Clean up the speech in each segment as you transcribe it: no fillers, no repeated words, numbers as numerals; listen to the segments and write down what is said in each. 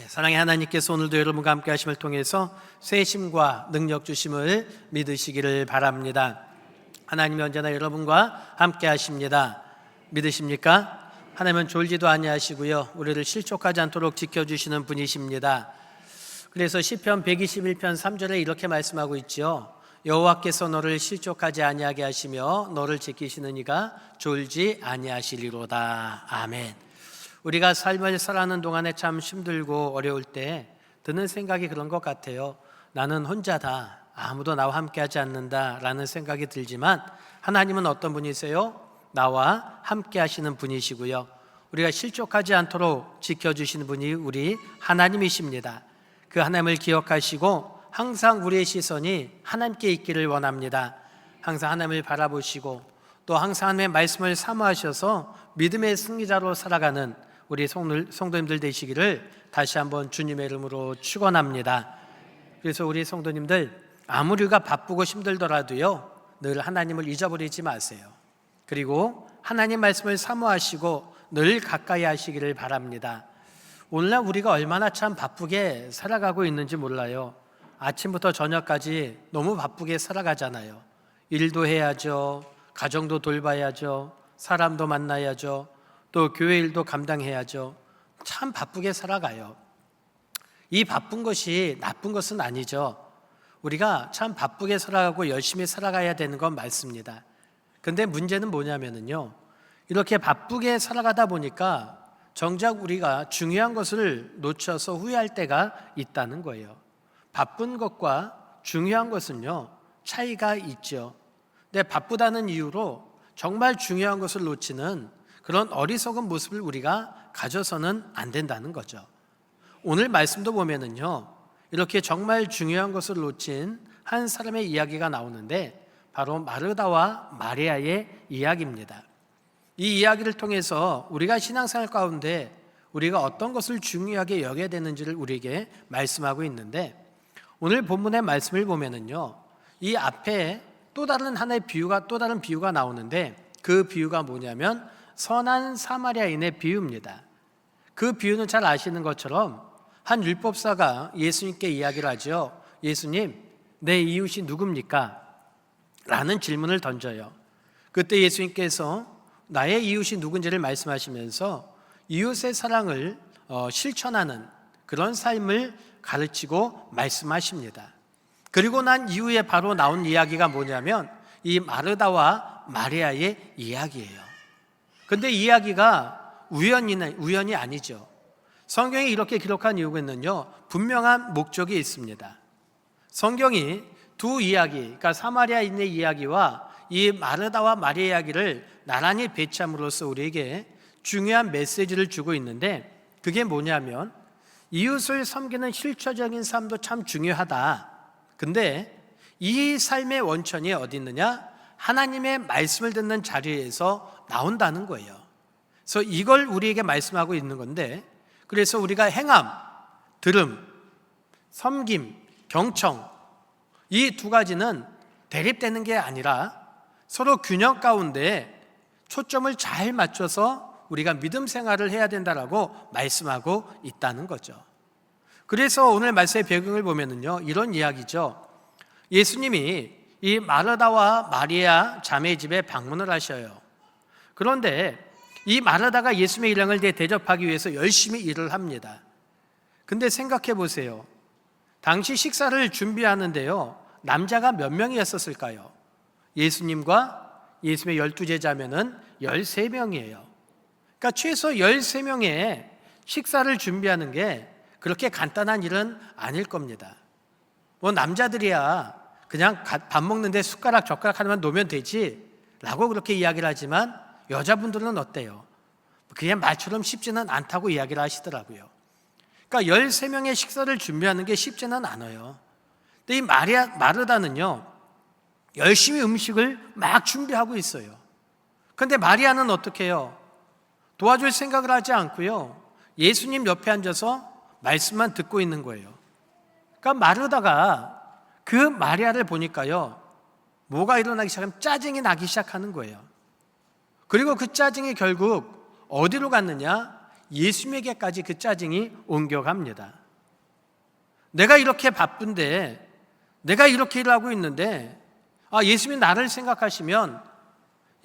사랑의 하나님께서 오늘도 여러분과 함께 하심을 통해서 쇄심과 능력 주심을 믿으시기를 바랍니다. 하나님이 언제나 여러분과 함께 하십니다. 믿으십니까? 하나님은 졸지도 아니하시고요, 우리를 실족하지 않도록 지켜주시는 분이십니다. 그래서 시편 121편 3절에 이렇게 말씀하고 있죠. 여호와께서 너를 실족하지 아니하게 하시며 너를 지키시는 이가 졸지 아니하시리로다. 아멘. 우리가 삶을 살아가는 동안에 참 힘들고 어려울 때 드는 생각이 그런 것 같아요. 나는 혼자다, 아무도 나와 함께하지 않는다 라는 생각이 들지만 하나님은 어떤 분이세요? 나와 함께 하시는 분이시고요, 우리가 실족하지 않도록 지켜주시는 분이 우리 하나님이십니다. 그 하나님을 기억하시고 항상 우리의 시선이 하나님께 있기를 원합니다. 항상 하나님을 바라보시고 또 항상 하나님의 말씀을 사모하셔서 믿음의 승리자로 살아가는 우리 성도님들 되시기를 다시 한번 주님의 이름으로 축원합니다. 그래서 우리 성도님들, 아무리 우리가 바쁘고 힘들더라도요, 늘 하나님을 잊어버리지 마세요. 그리고 하나님 말씀을 사모하시고 늘 가까이 하시기를 바랍니다. 오늘날 우리가 얼마나 참 바쁘게 살아가고 있는지 몰라요. 아침부터 저녁까지 너무 바쁘게 살아가잖아요. 일도 해야죠, 가정도 돌봐야죠, 사람도 만나야죠, 또 교회 일도 감당해야죠. 참 바쁘게 살아가요. 이 바쁜 것이 나쁜 것은 아니죠. 우리가 참 바쁘게 살아가고 열심히 살아가야 되는 건 맞습니다. 근데 문제는 뭐냐면요, 이렇게 바쁘게 살아가다 보니까 정작 우리가 중요한 것을 놓쳐서 후회할 때가 있다는 거예요. 바쁜 것과 중요한 것은요, 차이가 있죠. 근데 바쁘다는 이유로 정말 중요한 것을 놓치는 그런 어리석은 모습을 우리가 가져서는 안 된다는 거죠. 오늘 말씀도 보면은요, 이렇게 정말 중요한 것을 놓친 한 사람의 이야기가 나오는데 바로 마르다와 마리아의 이야기입니다. 이 이야기를 통해서 우리가 신앙생활 가운데 우리가 어떤 것을 중요하게 여겨야 되는지를 우리에게 말씀하고 있는데, 오늘 본문의 말씀을 보면은요, 이 앞에 또 다른 비유가 나오는데 그 비유가 뭐냐면 선한 사마리아인의 비유입니다. 그 비유는 잘 아시는 것처럼 한 율법사가 예수님께 이야기를 하죠. 예수님, 내 이웃이 누굽니까? 라는 질문을 던져요. 그때 예수님께서 나의 이웃이 누군지를 말씀하시면서 이웃의 사랑을 실천하는 그런 삶을 가르치고 말씀하십니다. 그리고 난 이후에 바로 나온 이야기가 뭐냐면 이 마르다와 마리아의 이야기예요. 근데 이야기가 우연이 아니죠. 성경이 이렇게 기록한 이유는요, 분명한 목적이 있습니다. 성경이 두 이야기, 그러니까 사마리아인의 이야기와 이 마르다와 마리아 이야기를 나란히 배치함으로써 우리에게 중요한 메시지를 주고 있는데, 그게 뭐냐면 이웃을 섬기는 실천적인 삶도 참 중요하다. 근데 이 삶의 원천이 어디 있느냐? 하나님의 말씀을 듣는 자리에서 나온다는 거예요. 그래서 이걸 우리에게 말씀하고 있는 건데, 그래서 우리가 행함, 들음, 섬김, 경청, 이 두 가지는 대립되는 게 아니라 서로 균형 가운데 초점을 잘 맞춰서 우리가 믿음 생활을 해야 된다라고 말씀하고 있다는 거죠. 그래서 오늘 말씀의 배경을 보면은요, 이런 이야기죠. 예수님이 이 마르다와 마리아 자매 집에 방문을 하셔요. 그런데 이 마르다가 예수님의 일행을 대접하기 위해서 열심히 일을 합니다. 근데 생각해 보세요. 당시 식사를 준비하는데요, 남자가 몇 명이었을까요? 예수님과 예수님의 12제자면은 13명이에요. 그러니까 최소 13명의 식사를 준비하는 게 그렇게 간단한 일은 아닐 겁니다. 뭐 남자들이야 그냥 밥 먹는데 숟가락 젓가락 하나만 놓으면 되지 라고 그렇게 이야기를 하지만 여자분들은 어때요? 그냥 말처럼 쉽지는 않다고 이야기를 하시더라고요. 그러니까 13명의 식사를 준비하는 게 쉽지는 않아요. 근데 이 마르다는요, 열심히 음식을 막 준비하고 있어요. 그런데 마리아는 어떻게 해요? 도와줄 생각을 하지 않고요, 예수님 옆에 앉아서 말씀만 듣고 있는 거예요. 그러니까 마르다가 그 마리아를 보니까요, 뭐가 일어나기 시작하면 짜증이 나기 시작하는 거예요. 그리고 그 짜증이 결국 어디로 갔느냐? 예수님에게까지 그 짜증이 옮겨갑니다. 내가 이렇게 바쁜데, 내가 이렇게 일하고 있는데, 예수님이 나를 생각하시면,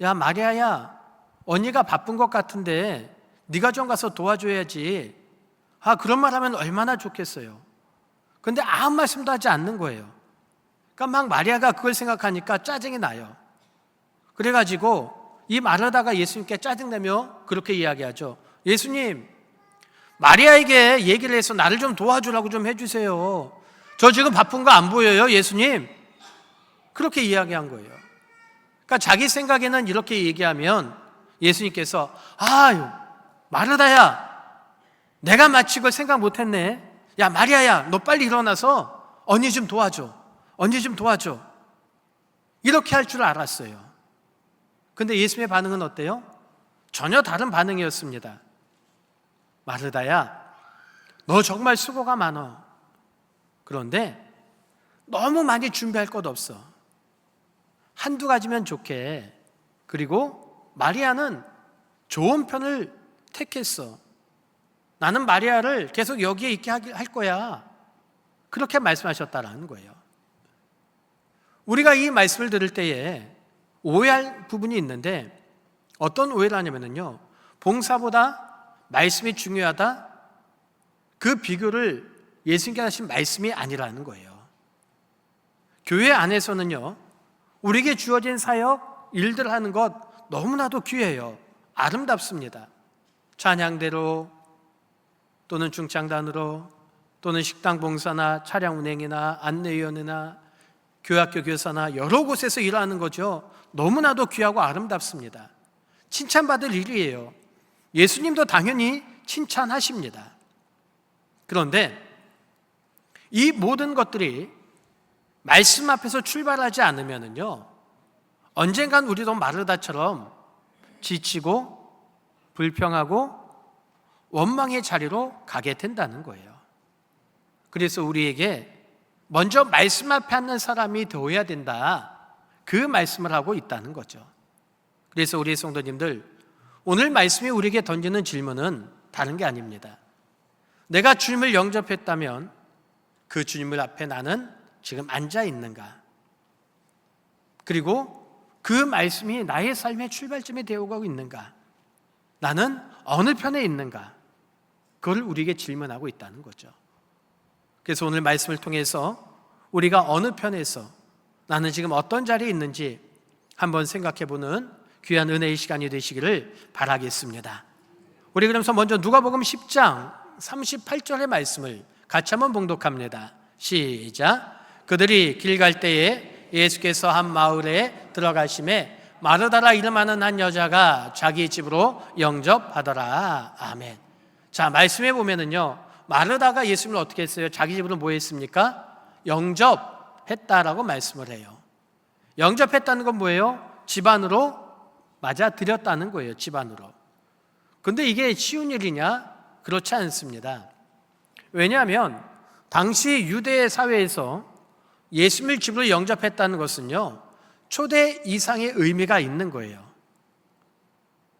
야 마리아야, 언니가 바쁜 것 같은데 네가 좀 가서 도와줘야지. 그런 말 하면 얼마나 좋겠어요. 근데 아무 말씀도 하지 않는 거예요. 그러니까 막 마리아가 그걸 생각하니까 짜증이 나요. 그래가지고 이 말하다가 예수님께 짜증내며 그렇게 이야기하죠. 예수님, 마리아에게 얘기를 해서 나를 좀 도와주라고 좀 해주세요. 저 지금 바쁜 거 안 보여요, 예수님? 그렇게 이야기한 거예요. 그러니까 자기 생각에는 이렇게 얘기하면 예수님께서 아유 마르다야, 내가 마치 그걸 생각 못했네. 야 마리아야, 너 빨리 일어나서 언니 좀 도와줘. 언니 좀 도와줘. 이렇게 할 줄 알았어요. 근데 예수님의 반응은 어때요? 전혀 다른 반응이었습니다. 마르다야, 너 정말 수고가 많어. 그런데 너무 많이 준비할 것 없어. 한두 가지면 좋게. 그리고 마리아는 좋은 편을 택했어. 나는 마리아를 계속 여기에 있게 할 거야. 그렇게 말씀하셨다라는 거예요. 우리가 이 말씀을 들을 때에 오해할 부분이 있는데, 어떤 오해를 하냐면요, 봉사보다 말씀이 중요하다, 그 비교를 예수님께 하신 말씀이 아니라는 거예요. 교회 안에서는요, 우리에게 주어진 사역, 일들 하는 것 너무나도 귀해요. 아름답습니다. 찬양대로 또는 중창단으로 또는 식당 봉사나 차량 운행이나 안내위원회나 교학교 교사나 여러 곳에서 일하는 거죠. 너무나도 귀하고 아름답습니다. 칭찬받을 일이에요. 예수님도 당연히 칭찬하십니다. 그런데 이 모든 것들이 말씀 앞에서 출발하지 않으면요, 언젠간 우리도 마르다처럼 지치고 불평하고 원망의 자리로 가게 된다는 거예요. 그래서 우리에게 먼저 말씀 앞에 앉는 사람이 되어야 된다, 그 말씀을 하고 있다는 거죠. 그래서 우리 성도님들, 오늘 말씀이 우리에게 던지는 질문은 다른 게 아닙니다. 내가 주님을 영접했다면 그 주님을 앞에 나는 지금 앉아 있는가? 그리고 그 말씀이 나의 삶의 출발점이 되어가고 있는가? 나는 어느 편에 있는가? 그걸 우리에게 질문하고 있다는 거죠. 그래서 오늘 말씀을 통해서 우리가 어느 편에서, 나는 지금 어떤 자리에 있는지 한번 생각해보는 귀한 은혜의 시간이 되시기를 바라겠습니다. 우리 그러면서 먼저 누가복음 10장 38절의 말씀을 같이 한번 봉독합니다. 시작. 그들이 길 갈 때에 예수께서 한 마을에 들어가심에 마르다라 이름하는 한 여자가 자기 집으로 영접하더라. 아멘. 자, 말씀해 보면은요, 마르다가 예수님을 어떻게 했어요? 자기 집으로 뭐 했습니까? 영접했다라고 말씀을 해요. 영접했다는 건 뭐예요? 집안으로 맞아들였다는 거예요. 집안으로. 근데 이게 쉬운 일이냐? 그렇지 않습니다. 왜냐하면 당시 유대 사회에서 예수님을 집으로 영접했다는 것은요, 초대 이상의 의미가 있는 거예요.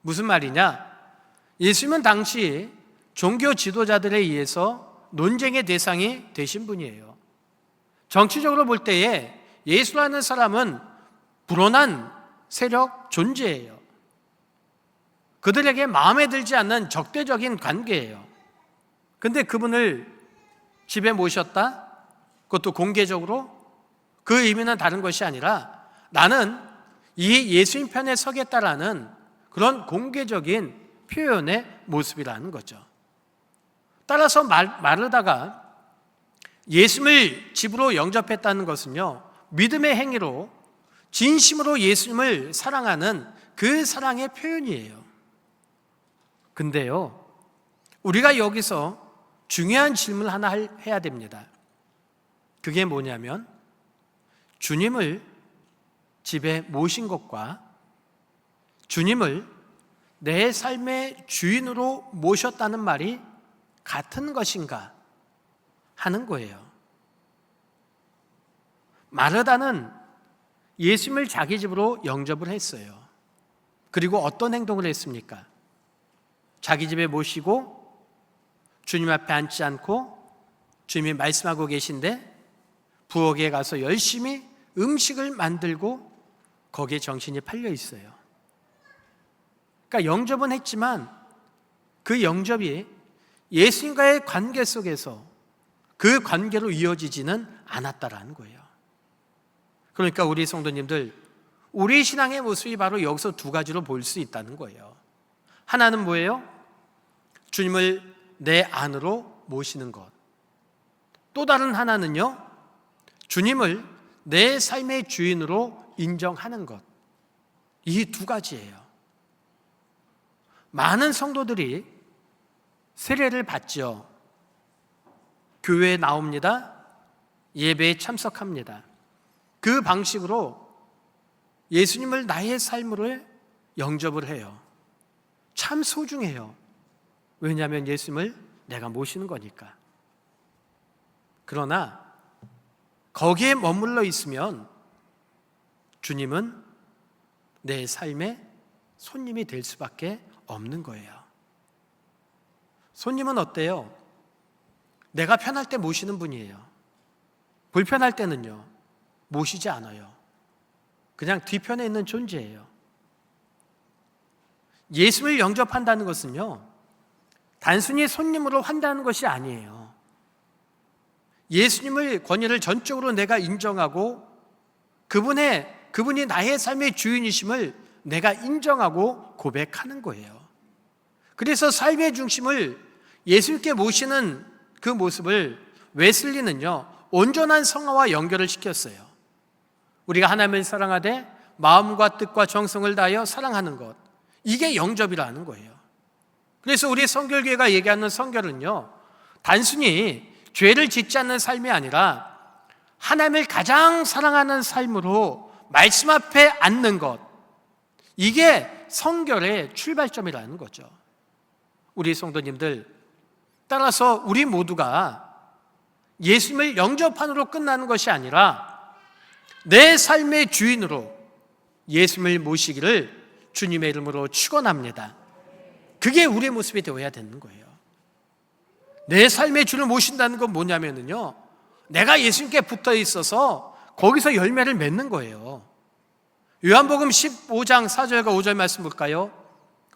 무슨 말이냐? 예수님은 당시 종교 지도자들에 의해서 논쟁의 대상이 되신 분이에요. 정치적으로 볼 때에 예수라는 사람은 불온한 세력 존재예요. 그들에게 마음에 들지 않는 적대적인 관계예요. 근데 그분을 집에 모셨다? 그것도 공개적으로? 그 의미는 다른 것이 아니라 나는 이 예수님 편에 서겠다라는 그런 공개적인 표현의 모습이라는 거죠. 따라서 마르다가 예수님을 집으로 영접했다는 것은요, 믿음의 행위로 진심으로 예수님을 사랑하는 그 사랑의 표현이에요. 근데요, 우리가 여기서 중요한 질문을 하나 해야 됩니다. 그게 뭐냐면, 주님을 집에 모신 것과 주님을 내 삶의 주인으로 모셨다는 말이 같은 것인가 하는 거예요. 마르다는 예수님을 자기 집으로 영접을 했어요. 그리고 어떤 행동을 했습니까? 자기 집에 모시고 주님 앞에 앉지 않고 주님이 말씀하고 계신데 부엌에 가서 열심히 음식을 만들고 거기에 정신이 팔려 있어요. 그러니까 영접은 했지만 그 영접이 예수님과의 관계 속에서 그 관계로 이어지지는 않았다라는 거예요. 그러니까 우리 성도님들, 우리 신앙의 모습이 바로 여기서 두 가지로 볼 수 있다는 거예요. 하나는 뭐예요? 주님을 내 안으로 모시는 것. 또 다른 하나는요, 주님을 내 삶의 주인으로 인정하는 것. 이 두 가지예요. 많은 성도들이 세례를 받죠. 교회에 나옵니다. 예배에 참석합니다. 그 방식으로 예수님을 나의 삶으로 영접을 해요. 참 소중해요. 왜냐하면 예수님을 내가 모시는 거니까. 그러나 거기에 머물러 있으면 주님은 내 삶의 손님이 될 수밖에 없는 거예요. 손님은 어때요? 내가 편할 때 모시는 분이에요. 불편할 때는요, 모시지 않아요. 그냥 뒤편에 있는 존재예요. 예수를 영접한다는 것은요, 단순히 손님으로 한다는 것이 아니에요. 예수님의 권위를 전적으로 내가 인정하고 그분이 나의 삶의 주인이심을 내가 인정하고 고백하는 거예요. 그래서 삶의 중심을 예수님께 모시는 그 모습을 웨슬리는요, 온전한 성화와 연결을 시켰어요. 우리가 하나님을 사랑하되 마음과 뜻과 정성을 다하여 사랑하는 것, 이게 영접이라는 거예요. 그래서 우리 성결교회가 얘기하는 성결은요, 단순히 죄를 짓지 않는 삶이 아니라 하나님을 가장 사랑하는 삶으로 말씀 앞에 앉는 것, 이게 성결의 출발점이라는 거죠. 우리 성도님들, 따라서 우리 모두가 예수님을 영접한으로 끝나는 것이 아니라 내 삶의 주인으로 예수님을 모시기를 주님의 이름으로 축원합니다. 그게 우리의 모습이 되어야 되는 거예요. 내 삶의 주를 모신다는 건 뭐냐면요, 내가 예수님께 붙어 있어서 거기서 열매를 맺는 거예요. 요한복음 15장 4절과 5절 말씀 볼까요?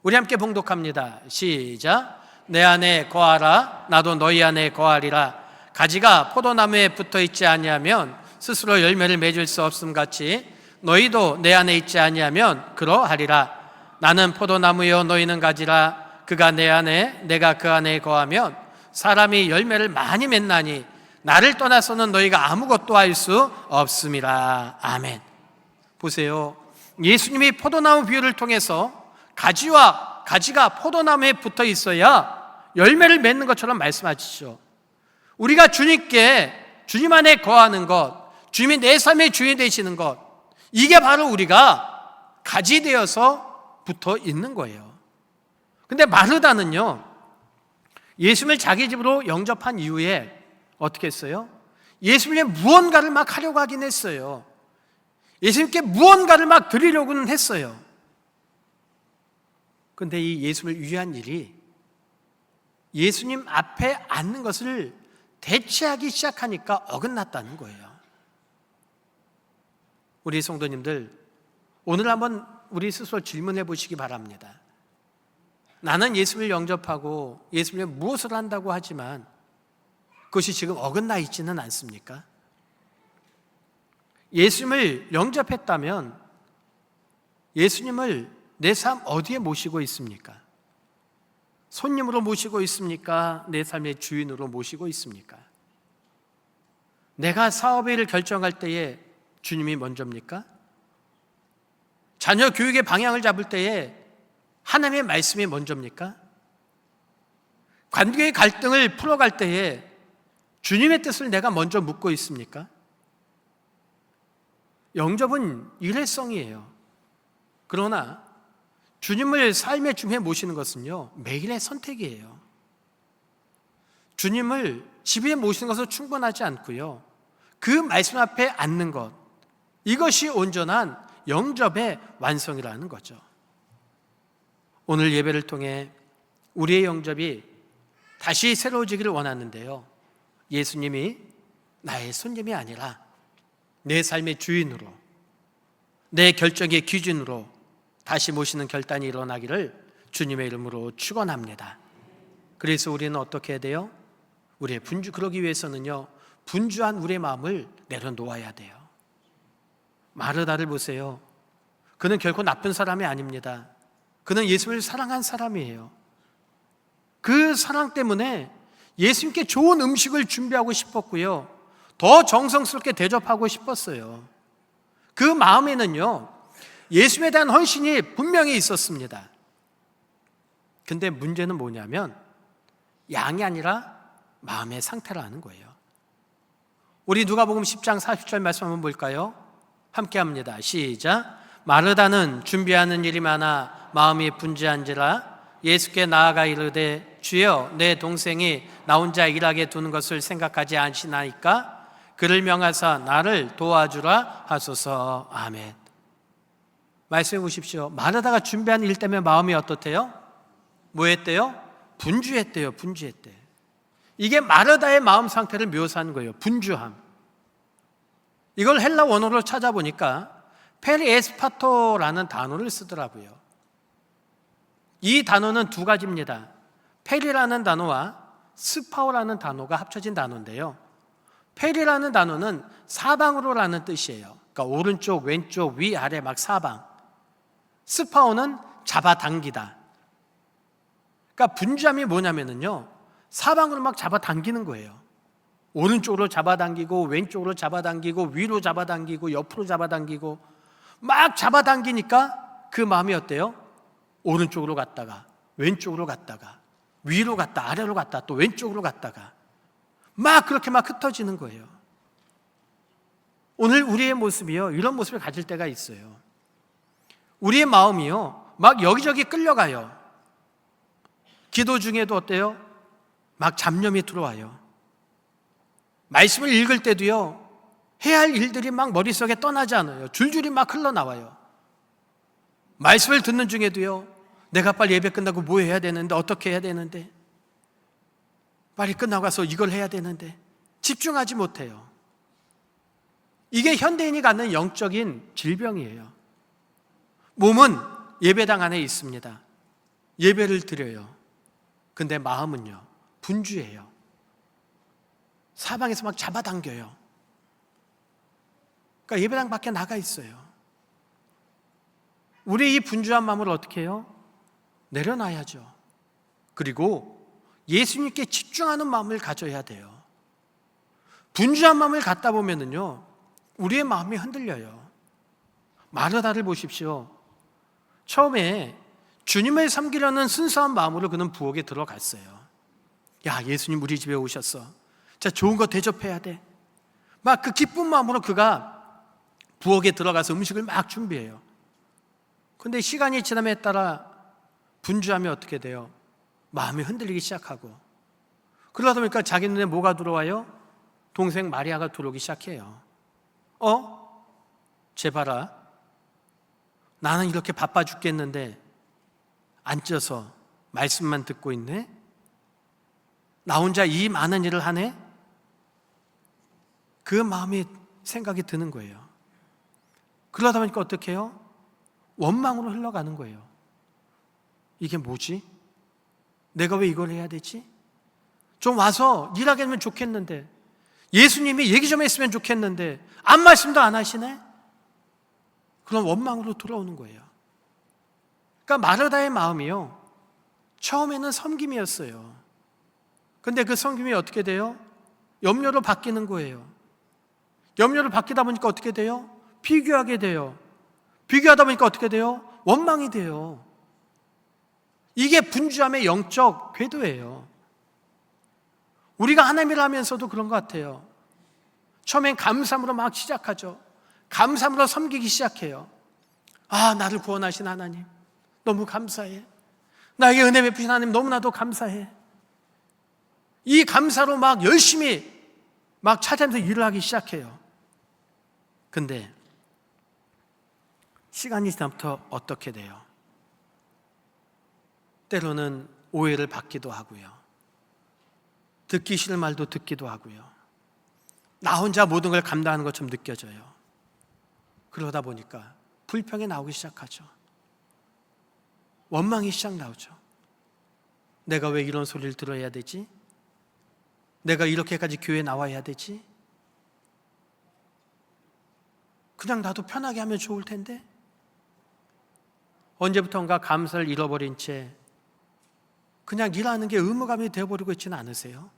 우리 함께 봉독합니다. 시작. 내 안에 거하라, 나도 너희 안에 거하리라. 가지가 포도나무에 붙어 있지 아니하면 스스로 열매를 맺을 수 없음 같이 너희도 내 안에 있지 아니하면 그러하리라. 나는 포도나무요 너희는 가지라. 그가 내 안에 내가 그 안에 거하면 사람이 열매를 많이 맺나니 나를 떠나서는 너희가 아무것도 할 수 없음이라. 아멘. 보세요. 예수님이 포도나무 비유를 통해서 가지가 포도나무에 붙어 있어야 열매를 맺는 것처럼 말씀하시죠. 우리가 주님 안에 거하는 것, 주님이 내 삶의 주인이 되시는 것, 이게 바로 우리가 가지 되어서 붙어 있는 거예요. 근데 마르다는요, 예수님을 자기 집으로 영접한 이후에 어떻게 했어요? 예수님께 무언가를 막 하려고 하긴 했어요. 예수님께 무언가를 막 드리려고는 했어요. 근데 이 예수님을 위한 일이 예수님 앞에 앉는 것을 대체하기 시작하니까 어긋났다는 거예요. 우리 성도님들, 오늘 한번 우리 스스로 질문해 보시기 바랍니다. 나는 예수님을 영접하고 예수님을 무엇을 한다고 하지만 그것이 지금 어긋나 있지는 않습니까? 예수님을 영접했다면 예수님을 내 삶 어디에 모시고 있습니까? 손님으로 모시고 있습니까? 내 삶의 주인으로 모시고 있습니까? 내가 사업의 일을 결정할 때에 주님이 먼저입니까? 자녀 교육의 방향을 잡을 때에 하나님의 말씀이 먼저입니까? 관계의 갈등을 풀어갈 때에 주님의 뜻을 내가 먼저 묻고 있습니까? 영접은 일회성이에요. 그러나 주님을 삶의 중심에 모시는 것은요, 매일의 선택이에요. 주님을 집에 모시는 것은 충분하지 않고요, 그 말씀 앞에 앉는 것, 이것이 온전한 영접의 완성이라는 거죠. 오늘 예배를 통해 우리의 영접이 다시 새로워지기를 원하는데요, 예수님이 나의 손님이 아니라 내 삶의 주인으로, 내 결정의 기준으로 다시 모시는 결단이 일어나기를 주님의 이름으로 축원합니다. 그래서 우리는 어떻게 해야 돼요? 우리의 그러기 위해서는요, 분주한 우리의 마음을 내려놓아야 돼요. 마르다를 보세요. 그는 결코 나쁜 사람이 아닙니다. 그는 예수를 사랑한 사람이에요. 그 사랑 때문에 예수님께 좋은 음식을 준비하고 싶었고요, 더 정성스럽게 대접하고 싶었어요. 그 마음에는요, 예수님에 대한 헌신이 분명히 있었습니다. 근데 문제는 뭐냐면 양이 아니라 마음의 상태라는 거예요. 우리 누가복음 10장 40절 말씀 한번 볼까요? 함께 합니다. 시작. 마르다는 준비하는 일이 많아 마음이 분주한지라 예수께 나아가 이르되 주여, 내 동생이 나 혼자 일하게 두는 것을 생각하지 않으시나이까? 그를 명하사 나를 도와주라 하소서. 아멘. 말씀해 보십시오. 마르다가 준비한 일 때문에 마음이 어떻대요? 뭐 했대요? 분주했대요. 분주했대. 이게 마르다의 마음 상태를 묘사하는 거예요. 분주함. 이걸 헬라 원어로 찾아보니까 페리에스파토라는 단어를 쓰더라고요. 이 단어는 두 가지입니다. 페리라는 단어와 스파오라는 단어가 합쳐진 단어인데요, 페리라는 단어는 사방으로라는 뜻이에요. 그러니까 오른쪽, 왼쪽, 위, 아래 막 사방. 스파오는 잡아당기다. 그러니까 분주함이 뭐냐면요, 사방으로 막 잡아당기는 거예요. 오른쪽으로 잡아당기고, 왼쪽으로 잡아당기고, 위로 잡아당기고, 옆으로 잡아당기고, 막 잡아당기니까 그 마음이 어때요? 오른쪽으로 갔다가, 왼쪽으로 갔다가, 위로 갔다, 아래로 갔다, 또 왼쪽으로 갔다가, 막 그렇게 막 흩어지는 거예요. 오늘 우리의 모습이요, 이런 모습을 가질 때가 있어요. 우리의 마음이요, 막 여기저기 끌려가요. 기도 중에도 어때요? 막 잡념이 들어와요. 말씀을 읽을 때도요, 해야 할 일들이 막 머릿속에 떠나지 않아요. 줄줄이 막 흘러나와요. 말씀을 듣는 중에도요, 내가 빨리 예배 끝나고 뭐 해야 되는데, 어떻게 해야 되는데, 빨리 끝나고 와서 이걸 해야 되는데 집중하지 못해요. 이게 현대인이 갖는 영적인 질병이에요. 몸은 예배당 안에 있습니다. 예배를 드려요. 근데 마음은요, 분주해요. 사방에서 막 잡아당겨요. 그러니까 예배당 밖에 나가 있어요. 우리 이 분주한 마음을 어떻게 해요? 내려놔야죠. 그리고 예수님께 집중하는 마음을 가져야 돼요. 분주한 마음을 갖다 보면은요, 우리의 마음이 흔들려요. 마르다를 보십시오. 처음에 주님을 섬기려는 순수한 마음으로 그는 부엌에 들어갔어요. 야, 예수님 우리 집에 오셨어. 자, 좋은 거 대접해야 돼. 막 그 기쁜 마음으로 그가 부엌에 들어가서 음식을 막 준비해요. 근데 시간이 지남에 따라 분주함이 어떻게 돼요? 마음이 흔들리기 시작하고, 그러다 보니까 자기 눈에 뭐가 들어와요? 동생 마리아가 들어오기 시작해요. 쟤 봐라. 나는 이렇게 바빠 죽겠는데 앉아서 말씀만 듣고 있네? 나 혼자 이 많은 일을 하네? 그 마음이 생각이 드는 거예요. 그러다 보니까 어떻게 해요? 원망으로 흘러가는 거예요. 이게 뭐지? 내가 왜 이걸 해야 되지? 좀 와서 일하게 하면 좋겠는데, 예수님이 얘기 좀 했으면 좋겠는데 아무 말씀도 안 하시네? 그런 원망으로 돌아오는 거예요. 그러니까 마르다의 마음이요, 처음에는 섬김이었어요. 근데 그 섬김이 어떻게 돼요? 염려로 바뀌는 거예요. 염려로 바뀌다 보니까 어떻게 돼요? 비교하게 돼요. 비교하다 보니까 어떻게 돼요? 원망이 돼요. 이게 분주함의 영적 궤도예요. 우리가 하나님을 하면서도 그런 것 같아요. 처음엔 감사함으로 막 시작하죠. 감사함으로 섬기기 시작해요. 아, 나를 구원하신 하나님 너무 감사해. 나에게 은혜 베푸신 하나님 너무나도 감사해. 이 감사로 막 열심히 막 찾아내면서 일을 하기 시작해요. 근데 시간이 지나부터 어떻게 돼요? 때로는 오해를 받기도 하고요, 듣기 싫은 말도 듣기도 하고요. 나 혼자 모든 걸 감당하는 것처럼 느껴져요. 그러다 보니까 불평이 나오기 시작하죠. 원망이 시작 나오죠. 내가 왜 이런 소리를 들어야 되지? 내가 이렇게까지 교회에 나와야 되지? 그냥 나도 편하게 하면 좋을 텐데? 언제부턴가 감사를 잃어버린 채 그냥 일하는 게 의무감이 되어버리고 있지는 않으세요?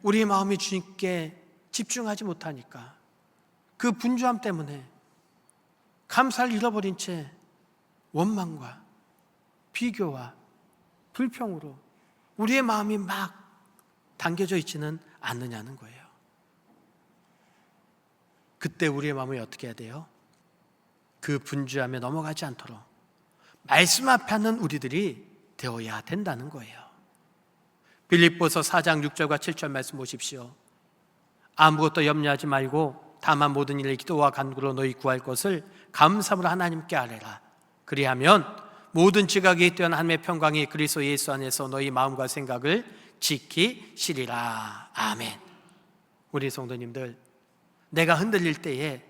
우리의 마음이 주님께 집중하지 못하니까 그 분주함 때문에 감사를 잃어버린 채 원망과 비교와 불평으로 우리의 마음이 막 당겨져 있지는 않느냐는 거예요. 그때 우리의 마음이 어떻게 해야 돼요? 그 분주함에 넘어가지 않도록 말씀 앞에 하는 우리들이 되어야 된다는 거예요. 빌립보서 4장 6절과 7절 말씀 보십시오. 아무것도 염려하지 말고 다만 모든 일에 기도와 간구로 너희 구할 것을 감사함으로 하나님께 아뢰라. 그리하면 모든 지각이 뛰어난 하나님의 평강이 그리스도 예수 안에서 너희 마음과 생각을 지키시리라. 아멘. 우리 성도님들, 내가 흔들릴 때에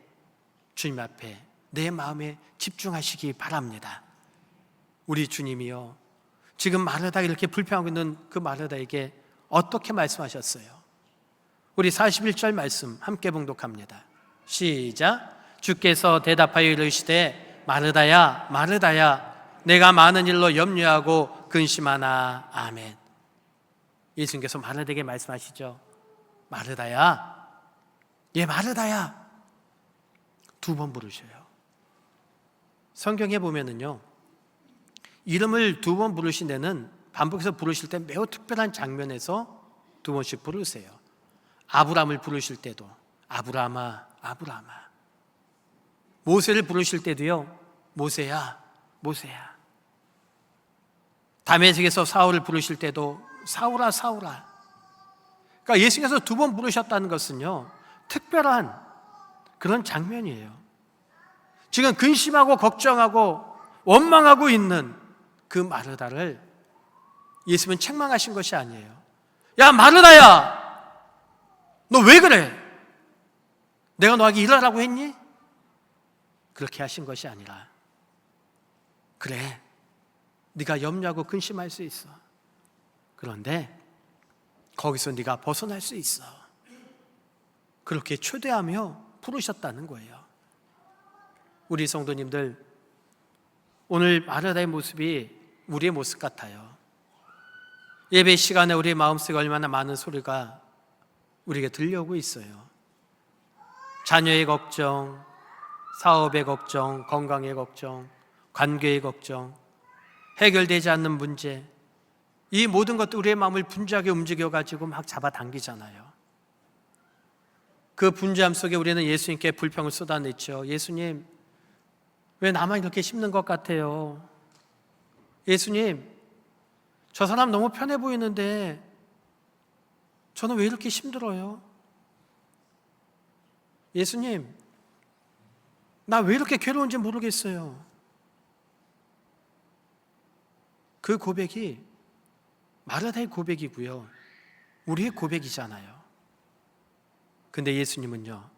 주님 앞에 내 마음에 집중하시기 바랍니다. 우리 주님이요, 지금 마르다가 이렇게 불평하고 있는 그 마르다에게 어떻게 말씀하셨어요? 우리 41절 말씀 함께 봉독합니다. 시작. 주께서 대답하여 이르시되 마르다야 마르다야 내가 많은 일로 염려하고 근심하나. 아멘. 예수님께서 마르다에게 말씀하시죠. 마르다야, 예 마르다야, 2번 부르셔요. 성경에 보면은요, 이름을 2번 부르신 데는 반복해서 부르실 때 매우 특별한 장면에서 2번씩 부르세요. 아브람을 부르실 때도 아브라마 아브라마, 모세를 부르실 때도요 모세야 모세야, 다메섹에서 사울을 부르실 때도 사울아 사울아. 그러니까 예수님께서 2번 부르셨다는 것은요 특별한 그런 장면이에요. 지금 근심하고 걱정하고 원망하고 있는 그 마르다를 예수님은 책망하신 것이 아니에요. 야 마르다야, 너 왜 그래? 내가 너에게 일하라고 했니? 그렇게 하신 것이 아니라, 그래 네가 염려하고 근심할 수 있어. 그런데 거기서 네가 벗어날 수 있어. 그렇게 초대하며 부르셨다는 거예요. 우리 성도님들, 오늘 마르다의 모습이 우리의 모습 같아요. 예배 시간에 우리의 마음속에 얼마나 많은 소리가 우리에게 들려오고 있어요. 자녀의 걱정, 사업의 걱정, 건강의 걱정, 관계의 걱정, 해결되지 않는 문제, 이 모든 것도 우리의 마음을 분주하게 움직여가지고 막 잡아당기잖아요. 그 분주함 속에 우리는 예수님께 불평을 쏟아냈죠. 예수님, 왜 나만 이렇게 힘든 것 같아요? 예수님, 저 사람 너무 편해 보이는데 저는 왜 이렇게 힘들어요? 예수님, 나 왜 이렇게 괴로운지 모르겠어요. 그 고백이 마르다의 고백이고요, 우리의 고백이잖아요. 근데 예수님은요,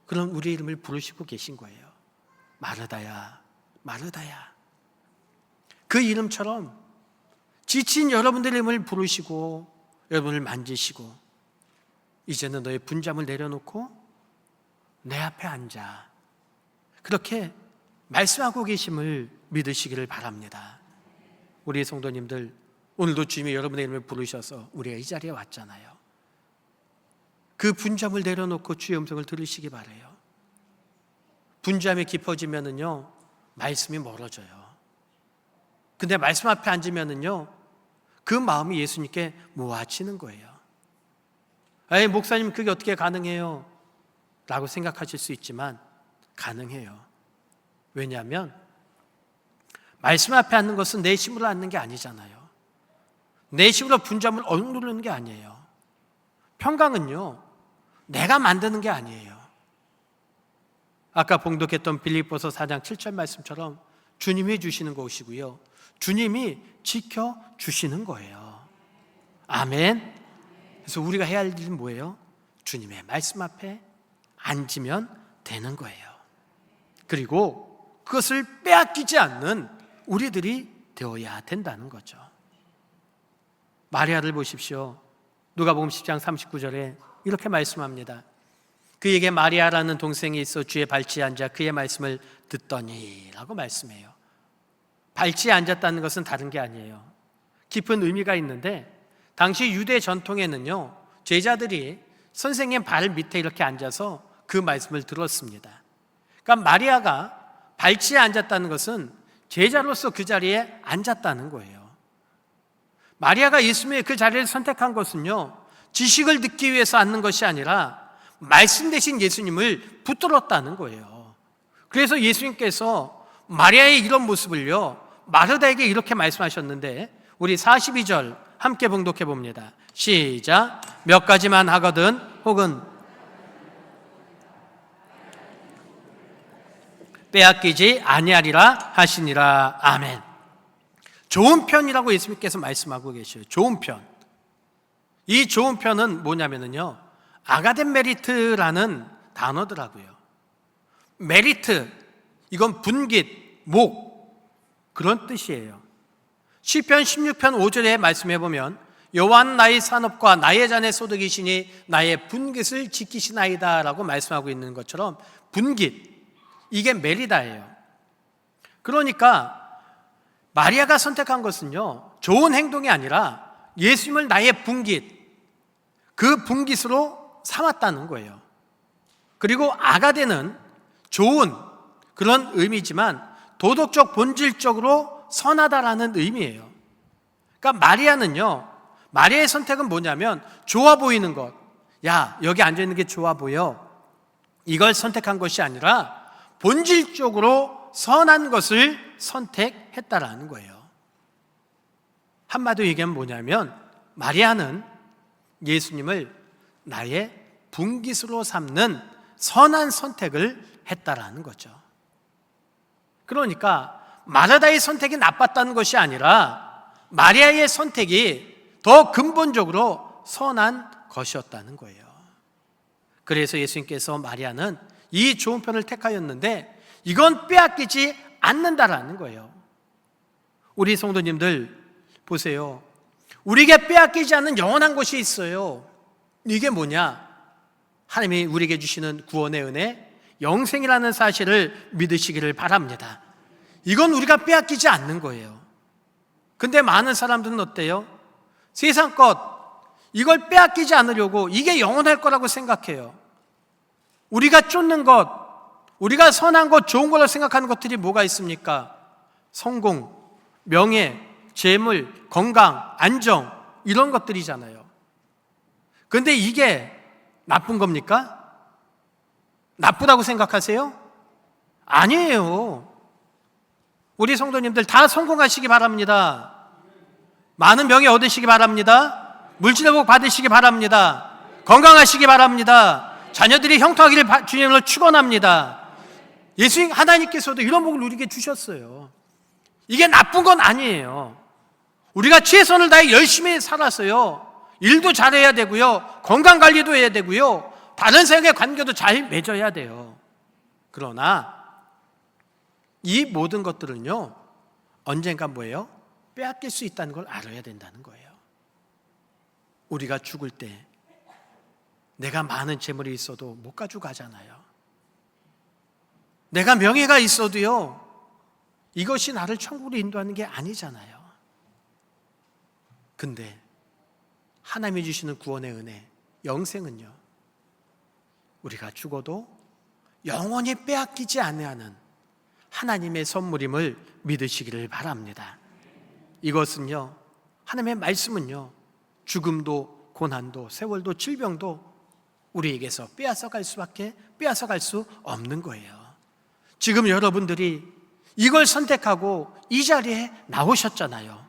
그런 우리의 이름을 부르시고 계신 거예요. 마르다야 마르다야. 그 이름처럼 지친 여러분들의 이름을 부르시고 여러분을 만지시고, 이제는 너의 분잠을 내려놓고 내 앞에 앉아, 그렇게 말씀하고 계심을 믿으시기를 바랍니다. 우리 성도님들, 오늘도 주님이 여러분의 이름을 부르셔서 우리가 이 자리에 왔잖아요. 그 분잠을 내려놓고 주의 음성을 들으시기 바라요. 분잠이 깊어지면은요 말씀이 멀어져요. 근데 말씀 앞에 앉으면은요 그 마음이 예수님께 모아지는 거예요. 에이, 목사님 그게 어떻게 가능해요? 라고 생각하실 수 있지만 가능해요. 왜냐하면 말씀 앞에 앉는 것은 내 힘으로 앉는 게 아니잖아요. 내 힘으로 분잠을 억누르는 게 아니에요. 평강은요 내가 만드는 게 아니에요. 아까 봉독했던 빌립보서 4장 7절 말씀처럼 주님이 주시는 것이고요, 주님이 지켜주시는 거예요. 아멘. 그래서 우리가 해야 할 일은 뭐예요? 주님의 말씀 앞에 앉으면 되는 거예요. 그리고 그것을 빼앗기지 않는 우리들이 되어야 된다는 거죠. 마리아를 보십시오. 누가복음 10장 39절에 이렇게 말씀합니다. 그에게 마리아라는 동생이 있어 주의 발치에 앉아 그의 말씀을 듣더니 라고 말씀해요. 발치에 앉았다는 것은 다른 게 아니에요. 깊은 의미가 있는데 당시 유대 전통에는요, 제자들이 선생님 발 밑에 이렇게 앉아서 그 말씀을 들었습니다. 그러니까 마리아가 발치에 앉았다는 것은 제자로서 그 자리에 앉았다는 거예요. 마리아가 예수님의 그 자리를 선택한 것은요, 지식을 듣기 위해서 앉는 것이 아니라 말씀 대신 예수님을 붙들었다는 거예요. 그래서 예수님께서 마리아의 이런 모습을요, 마르다에게 이렇게 말씀하셨는데 우리 42절 함께 봉독해 봅니다. 시작. 몇 가지만 하거든 혹은 빼앗기지 아니하리라 하시니라. 아멘. 좋은 편이라고 예수님께서 말씀하고 계셔요. 좋은 편. 이 좋은 편은 뭐냐면요, 아가덴 메리트라는 단어더라고요. 메리트, 이건 분깃, 목, 그런 뜻이에요. 시편 16편 5절에 말씀해 보면 여호와는 나의 산업과 나의 잔의 소득이시니 나의 분깃을 지키시나이다 라고 말씀하고 있는 것처럼 분깃, 이게 메리다예요. 그러니까 마리아가 선택한 것은요, 좋은 행동이 아니라 예수님을 나의 분깃, 그 분깃으로 삼았다는 거예요. 그리고 아가데는 좋은 그런 의미지만 도덕적 본질적으로 선하다라는 의미예요. 그러니까 마리아는요, 마리아의 선택은 뭐냐면 좋아 보이는 것, 야 여기 앉아있는 게 좋아 보여, 이걸 선택한 것이 아니라 본질적으로 선한 것을 선택했다라는 거예요. 한마디로 얘기하면 뭐냐면 마리아는 예수님을 나의 분깃으로 삼는 선한 선택을 했다라는 거죠. 그러니까 마르다의 선택이 나빴다는 것이 아니라 마리아의 선택이 더 근본적으로 선한 것이었다는 거예요. 그래서 예수님께서 마리아는 이 좋은 편을 택하였는데 이건 빼앗기지 않는다라는 거예요. 우리 성도님들 보세요. 우리에게 빼앗기지 않는 영원한 것이 있어요. 이게 뭐냐? 하나님이 우리에게 주시는 구원의 은혜, 영생이라는 사실을 믿으시기를 바랍니다. 이건 우리가 빼앗기지 않는 거예요. 근데 많은 사람들은 어때요? 세상 것, 이걸 빼앗기지 않으려고 이게 영원할 거라고 생각해요. 우리가 쫓는 것, 우리가 선한 것, 좋은 거라고 생각하는 것들이 뭐가 있습니까? 성공, 명예, 재물, 건강, 안정, 이런 것들이잖아요. 근데 이게 나쁜 겁니까? 나쁘다고 생각하세요? 아니에요. 우리 성도님들 다 성공하시기 바랍니다. 많은 명예 얻으시기 바랍니다. 물질의 복 받으시기 바랍니다. 건강하시기 바랍니다. 자녀들이 형통하기를 주님으로 축원합니다. 예수님 하나님께서도 이런 복을 우리에게 주셨어요. 이게 나쁜 건 아니에요. 우리가 최선을 다해 열심히 살아서요, 일도 잘해야 되고요, 건강관리도 해야 되고요, 다른 사람의 관계도 잘 맺어야 돼요. 그러나 이 모든 것들은요, 언젠가 뭐예요? 빼앗길 수 있다는 걸 알아야 된다는 거예요. 우리가 죽을 때 내가 많은 재물이 있어도 못 가지고 가잖아요. 내가 명예가 있어도요, 이것이 나를 천국으로 인도하는 게 아니잖아요. 근데 하나님이 주시는 구원의 은혜, 영생은요, 우리가 죽어도 영원히 빼앗기지 않는 하나님의 선물임을 믿으시기를 바랍니다. 이것은요, 하나님의 말씀은요, 죽음도 고난도 세월도 질병도 우리에게서 빼앗아갈 수 없는 거예요. 지금 여러분들이 이걸 선택하고 이 자리에 나오셨잖아요.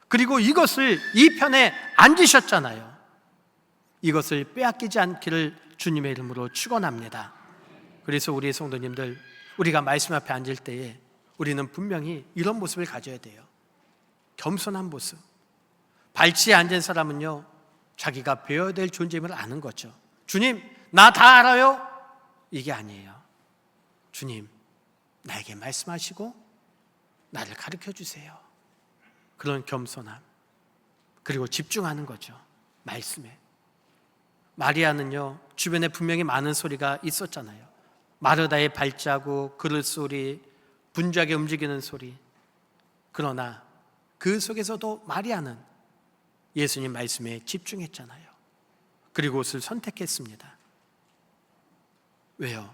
그리고 이것을 이 편에 앉으셨잖아요. 이것을 빼앗기지 않기를 주님의 이름으로 축원합니다. 그래서 우리 성도님들, 우리가 말씀 앞에 앉을 때에 우리는 분명히 이런 모습을 가져야 돼요. 겸손한 모습. 발치에 앉은 사람은요, 자기가 배워야 될 존재임을 아는 거죠. 주님, 나 다 알아요? 이게 아니에요. 주님, 나에게 말씀하시고 나를 가르쳐 주세요. 그런 겸손함, 그리고 집중하는 거죠. 말씀에. 마리아는요, 주변에 분명히 많은 소리가 있었잖아요. 마르다의 발자국, 그릇 소리, 분주하게 움직이는 소리. 그러나 그 속에서도 마리아는 예수님 말씀에 집중했잖아요. 그리고 그것을 선택했습니다. 왜요?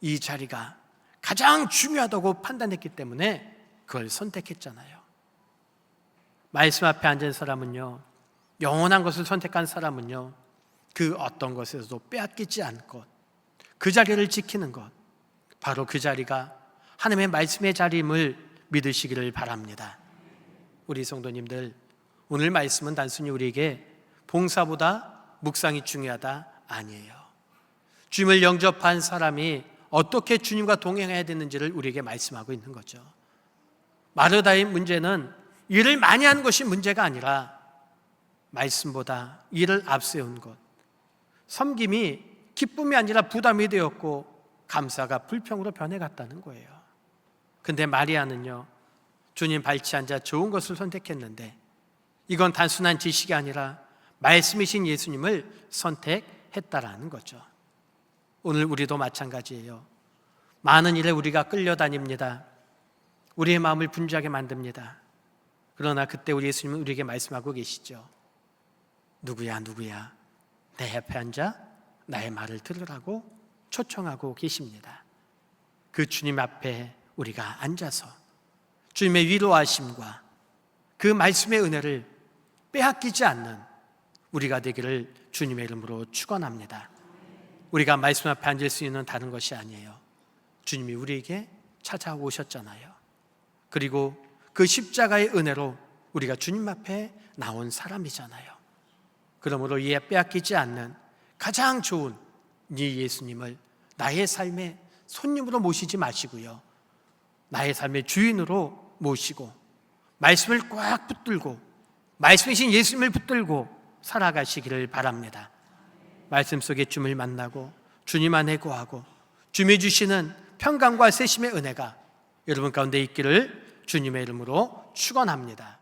이 자리가 가장 중요하다고 판단했기 때문에 그걸 선택했잖아요. 말씀 앞에 앉은 사람은요, 영원한 것을 선택한 사람은요, 그 어떤 것에서도 빼앗기지 않고 그 자리를 지키는 것, 바로 그 자리가 하나님의 말씀의 자리임을 믿으시기를 바랍니다. 우리 성도님들, 오늘 말씀은 단순히 우리에게 봉사보다 묵상이 중요하다 아니에요. 주님을 영접한 사람이 어떻게 주님과 동행해야 되는지를 우리에게 말씀하고 있는 거죠. 마르다의 문제는 일을 많이 하는 것이 문제가 아니라 말씀보다 일을 앞세운 것, 섬김이 기쁨이 아니라 부담이 되었고 감사가 불평으로 변해갔다는 거예요. 근데 마리아는요, 주님 발치 앉아 좋은 것을 선택했는데 이건 단순한 지식이 아니라 말씀이신 예수님을 선택했다라는 거죠. 오늘 우리도 마찬가지예요. 많은 일에 우리가 끌려다닙니다. 우리의 마음을 분주하게 만듭니다. 그러나 그때 우리 예수님은 우리에게 말씀하고 계시죠. 누구야 내 옆에 앉아 나의 말을 들으라고 초청하고 계십니다. 그 주님 앞에 우리가 앉아서 주님의 위로하심과 그 말씀의 은혜를 빼앗기지 않는 우리가 되기를 주님의 이름으로 축원합니다. 우리가 말씀 앞에 앉을 수 있는 다른 것이 아니에요. 주님이 우리에게 찾아오셨잖아요. 그리고 그 십자가의 은혜로 우리가 주님 앞에 나온 사람이잖아요. 그러므로 이에 빼앗기지 않는 가장 좋은 이 예수님을 나의 삶의 손님으로 모시지 마시고요, 나의 삶의 주인으로 모시고 말씀을 꽉 붙들고 말씀이신 예수님을 붙들고 살아가시기를 바랍니다. 말씀 속에 주님을 만나고 주님 안에 거하고 주님이 주시는 평강과 세심의 은혜가 여러분 가운데 있기를 주님의 이름으로 축원합니다.